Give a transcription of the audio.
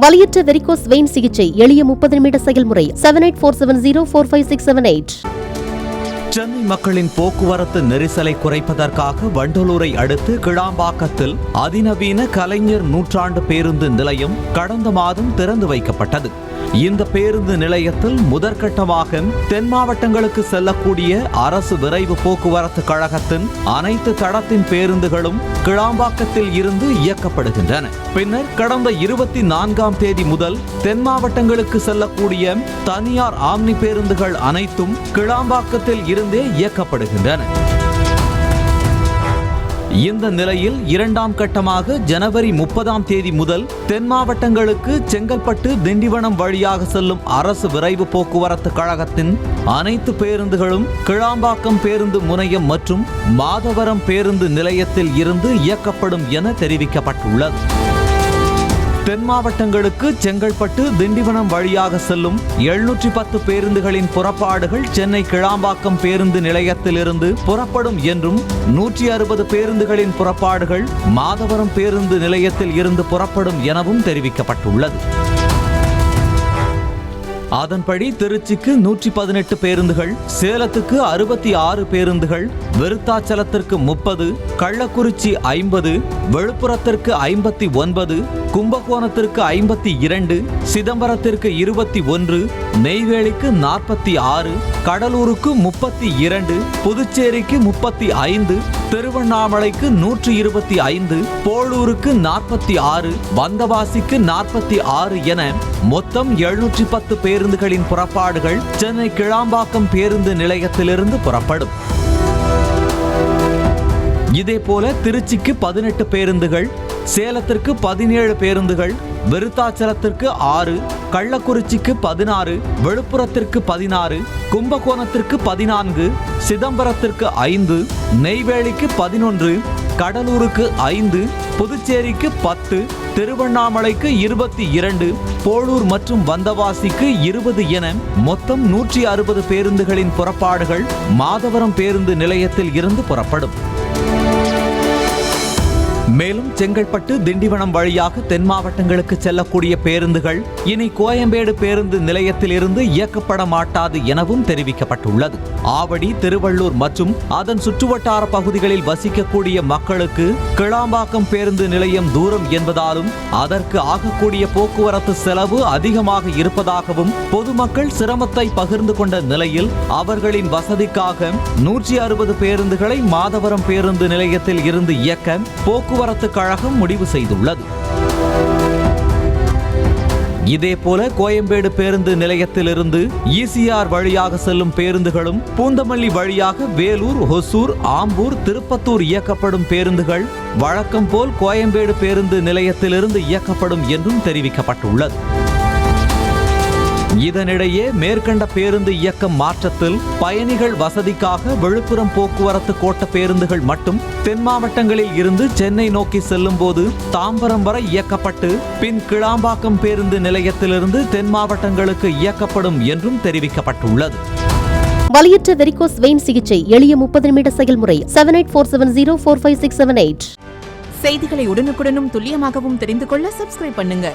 வலியற்ற varicose vein சிகிச்சை எளிய 30 நிமிட செயல்முறை 7847045678. சென்னை மக்களின் போக்குவரத்து நெரிசலை குறைப்பதற்காக வண்டலூரை அடுத்து கிளாம்பாக்கத்தில் அதிநவீன கலைஞர் நூற்றாண்டு பேருந்து நிலையம் கடந்த மாதம் திறந்து வைக்கப்பட்டது. இந்த பேருந்து நிலையத்தில் முதற்கட்டமாக தென் மாவட்டங்களுக்கு செல்லக்கூடிய அரசு விரைவு போக்குவரத்து கழகத்தின் அனைத்து தடத்தின் பேருந்துகளும் கிளாம்பாக்கத்தில் இருந்து இயக்கப்படுகின்றன. பின்னர் கடந்த 24ஆம் தேதி முதல் தென் மாவட்டங்களுக்கு செல்லக்கூடிய தனியார் ஆம்னி பேருந்துகள் அனைத்தும் கிளாம்பாக்கத்தில் இருந்தே இயக்கப்படுகின்றன. இந்த நிலையில் 2ஆம் கட்டமாக ஜனவரி 30ஆம் தேதி முதல் தென் மாவட்டங்களுக்கு செங்கல்பட்டு திண்டிவனம் வழியாக செல்லும் அரசு விரைவு போக்குவரத்து கழகத்தின் அனைத்து பேருந்துகளும் கிளாம்பாக்கம் பேருந்து முனையம் மற்றும் மாதவரம் பேருந்து நிலையத்தில் இருந்து இயக்கப்படும் என தெரிவிக்கப்பட்டுள்ளது. தென் மாவட்டங்களுக்கு செங்கல்பட்டு திண்டிவனம் வழியாக செல்லும் 710 பேருந்துகளின் புறப்பாடுகள் சென்னை கிளாம்பாக்கம் பேருந்து நிலையத்திலிருந்து புறப்படும் என்றும் 160 பேருந்துகளின் புறப்பாடுகள் மாதவரம் பேருந்து நிலையத்தில் இருந்து புறப்படும் எனவும் தெரிவிக்கப்பட்டுள்ளது. அதன்படி திருச்சிக்கு 118 பேருந்துகள், சேலத்துக்கு 66 பேருந்துகள், விருத்தாச்சலத்திற்கு 30, கள்ளக்குறிச்சி 50, விழுப்புரத்திற்கு 59, கும்பகோணத்திற்கு 52, சிதம்பரத்திற்கு 21, நெய்வேலிக்கு 46, கடலூருக்கு 32, புதுச்சேரிக்கு 35, திருவண்ணாமலைக்கு 125, போளூருக்கு 46, வந்தவாசிக்கு 46 என மொத்தம் 710 பேருந்துகளின் புறப்பாடுகள் சென்னை கிளாம்பாக்கம் பேருந்து நிலையத்திலிருந்து புறப்படும். இதேபோல திருச்சிக்கு 18 பேருந்துகள், சேலத்திற்கு 17 பேருந்துகள், விருத்தாச்சலத்திற்கு 6, கள்ளக்குறிச்சிக்கு 16, விழுப்புரத்திற்கு 16, கும்பகோணத்திற்கு 14, சிதம்பரத்திற்கு 5, நெய்வேலிக்கு 11, கடலூருக்கு 5, புதுச்சேரிக்கு 10, திருவண்ணாமலைக்கு 22, போளூர் மற்றும் வந்தவாசிக்கு 20 என மொத்தம் 160 பேருந்துகளின் புறப்பாடுகள் மாதவரம் பேருந்து நிலையத்தில் இருந்து புறப்படும். மேலும் செங்கல்பட்டு திண்டிவனம் வழியாக தென் மாவட்டங்களுக்கு செல்லக்கூடிய பேருந்துகள் இனி கோயம்பேடு பேருந்து நிலையத்தில் இருந்து இயக்கப்பட மாட்டாது எனவும் தெரிவிக்கப்பட்டுள்ளது. ஆவடி, திருவள்ளூர் மற்றும் அதன் சுற்றுவட்டார பகுதிகளில் வசிக்கக்கூடிய மக்களுக்கு கிளாம்பாக்கம் பேருந்து நிலையம் தூரம் என்பதாலும் அதற்கு ஆகக்கூடிய போக்குவரத்து செலவு அதிகமாக இருப்பதாகவும் பொதுமக்கள் சிரமத்தை பகிர்ந்து கொண்ட நிலையில் அவர்களின் வசதிக்காக 160 பேருந்துகளை மாதவரம் பேருந்து நிலையத்தில் இருந்து இயக்க போக்குவரத்து கழகம் முடிவு செய்துள்ளது. இதேபோல கோயம்பேடு பேருந்து நிலையத்திலிருந்து ECR வழியாக செல்லும் பேருந்துகளும், பூந்தமல்லி வழியாக வேலூர், ஹொசூர், ஆம்பூர், திருப்பத்தூர் இயக்கப்படும் பேருந்துகள் வழக்கம் போல் கோயம்பேடு பேருந்து நிலையத்திலிருந்து இயக்கப்படும் என்றும் தெரிவிக்கப்பட்டுள்ளது. இதனிடையே மேற்கண்ட பேருந்து இயக்கம் மாற்றத்தில் பயணிகள் வசதிக்காக விழுப்புரம் போக்குவரத்து கோட்ட பேருந்துகள் மட்டும் தென் மாவட்டங்களில் இருந்து சென்னை நோக்கி செல்லும் போது தாம்பரம் வரை இயக்கப்பட்டு பின் கிளாம்பாக்கம் பேருந்து நிலையத்திலிருந்து தென் மாவட்டங்களுக்கு இயக்கப்படும் என்றும் தெரிவிக்கப்பட்டுள்ளது. வலியற்ற வெரிகோஸ் வெயின் சிகிச்சை எளிய 30 நிமிட செயல்முறை 7847045678. செய்திகளை உடனுக்குடனும் துல்லியமாகவும் தெரிந்து கொள்ள சப்ஸ்கிரைப் பண்ணுங்க.